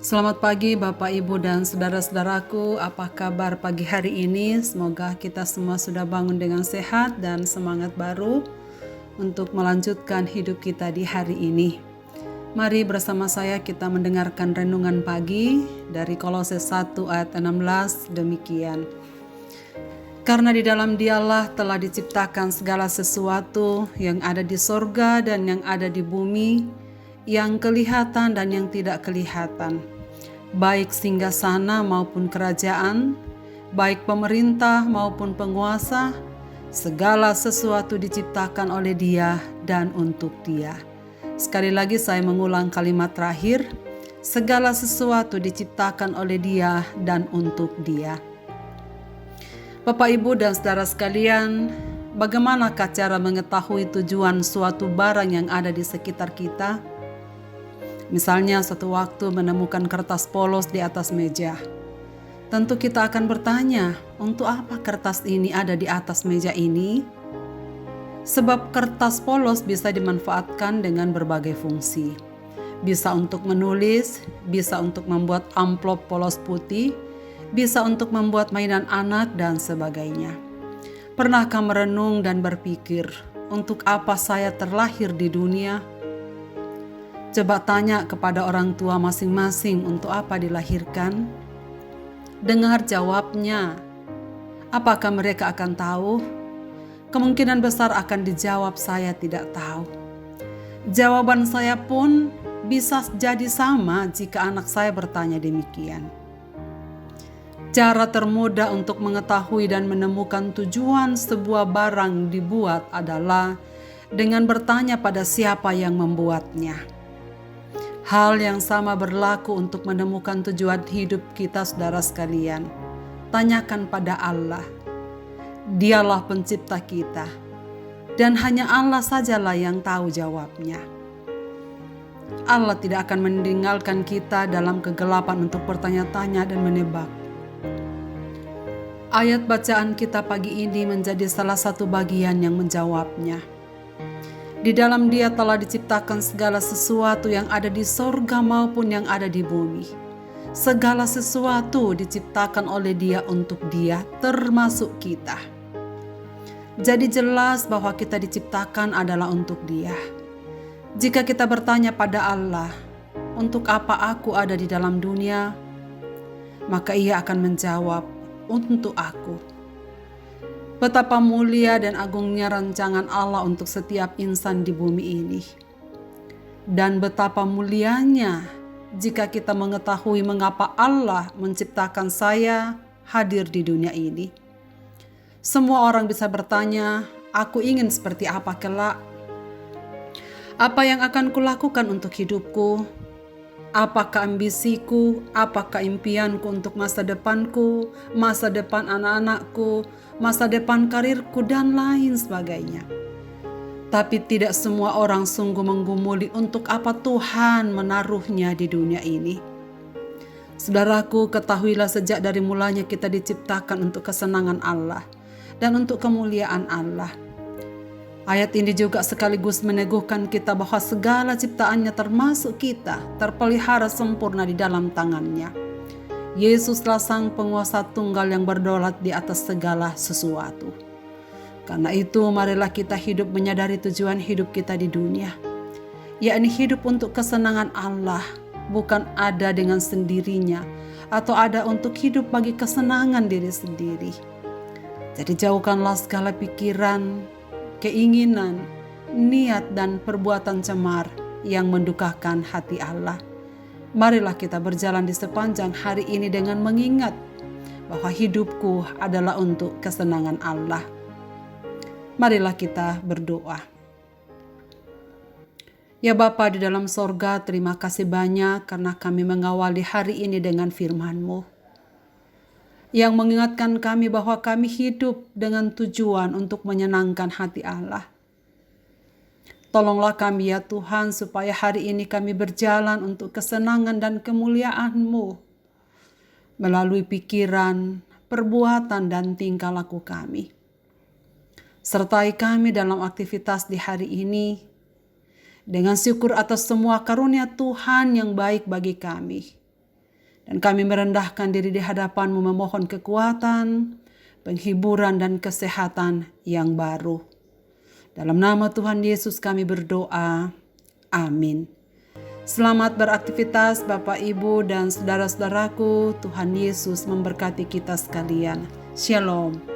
Selamat pagi Bapak, Ibu, dan saudara-saudaraku. Apa kabar pagi hari ini? Semoga kita semua sudah bangun dengan sehat dan semangat baru untuk melanjutkan hidup kita di hari ini. Mari bersama saya kita mendengarkan renungan pagi dari Kolose 1 ayat 16 demikian. Karena di dalam Dialah telah diciptakan segala sesuatu yang ada di sorga dan yang ada di bumi, yang kelihatan dan yang tidak kelihatan, baik singgasana maupun kerajaan, baik pemerintah maupun penguasa, segala sesuatu diciptakan oleh Dia dan untuk Dia. Sekali lagi saya mengulang kalimat terakhir, segala sesuatu diciptakan oleh Dia dan untuk Dia. Bapak, Ibu, dan saudara sekalian, bagaimanakah cara mengetahui tujuan suatu barang yang ada di sekitar kita? Misalnya suatu waktu menemukan kertas polos di atas meja. Tentu kita akan bertanya, untuk apa kertas ini ada di atas meja ini? Sebab kertas polos bisa dimanfaatkan dengan berbagai fungsi. Bisa untuk menulis, bisa untuk membuat amplop polos putih, bisa untuk membuat mainan anak dan sebagainya. Pernahkah merenung dan berpikir, untuk apa saya terlahir di dunia? Coba tanya kepada orang tua masing-masing untuk apa dilahirkan. Dengar jawabnya. Apakah mereka akan tahu? Kemungkinan besar akan dijawab saya tidak tahu. Jawaban saya pun bisa jadi sama jika anak saya bertanya demikian. Cara termudah untuk mengetahui dan menemukan tujuan sebuah barang dibuat adalah dengan bertanya pada siapa yang membuatnya. Hal yang sama berlaku untuk menemukan tujuan hidup kita, saudara sekalian. Tanyakan pada Allah. Dialah pencipta kita. Dan hanya Allah sajalah yang tahu jawabnya. Allah tidak akan meninggalkan kita dalam kegelapan untuk bertanya-tanya dan menebak. Ayat bacaan kita pagi ini menjadi salah satu bagian yang menjawabnya. Di dalam Dia telah diciptakan segala sesuatu yang ada di sorga maupun yang ada di bumi. Segala sesuatu diciptakan oleh Dia untuk Dia, termasuk kita. Jadi jelas bahwa kita diciptakan adalah untuk Dia. Jika kita bertanya pada Allah, untuk apa aku ada di dalam dunia? Maka Ia akan menjawab, untuk aku. Betapa mulia dan agungnya rancangan Allah untuk setiap insan di bumi ini. Dan betapa mulianya jika kita mengetahui mengapa Allah menciptakan saya hadir di dunia ini. Semua orang bisa bertanya, aku ingin seperti apa kelak? Apa yang akan kulakukan untuk hidupku? Apakah ambisiku, apakah impianku untuk masa depanku, masa depan anak-anakku, masa depan karirku, dan lain sebagainya. Tapi tidak semua orang sungguh menggumuli untuk apa Tuhan menaruhnya di dunia ini. Saudaraku, ketahuilah sejak dari mulanya kita diciptakan untuk kesenangan Allah dan untuk kemuliaan Allah. Ayat ini juga sekaligus meneguhkan kita bahwa segala ciptaannya termasuk kita terpelihara sempurna di dalam tangannya. Yesuslah sang penguasa tunggal yang berdaulat di atas segala sesuatu. Karena itu marilah kita hidup menyadari tujuan hidup kita di dunia, yakni hidup untuk kesenangan Allah, bukan ada dengan sendirinya atau ada untuk hidup bagi kesenangan diri sendiri. Jadi jauhkanlah segala pikiran, keinginan, niat, dan perbuatan cemar yang mendukakan hati Allah. Marilah kita berjalan di sepanjang hari ini dengan mengingat bahwa hidupku adalah untuk kesenangan Allah. Marilah kita berdoa. Ya Bapa di dalam sorga, terima kasih banyak karena kami mengawali hari ini dengan firman-Mu yang mengingatkan kami bahwa kami hidup dengan tujuan untuk menyenangkan hati Allah. Tolonglah kami ya Tuhan supaya hari ini kami berjalan untuk kesenangan dan kemuliaan-Mu melalui pikiran, perbuatan, dan tingkah laku kami. Sertai kami dalam aktivitas di hari ini dengan syukur atas semua karunia Tuhan yang baik bagi kami. Dan kami merendahkan diri di hadapan-Mu memohon kekuatan, penghiburan dan kesehatan yang baru. Dalam nama Tuhan Yesus kami berdoa. Amin. Selamat beraktivitas Bapak, Ibu, dan saudara-saudaraku. Tuhan Yesus memberkati kita sekalian. Shalom.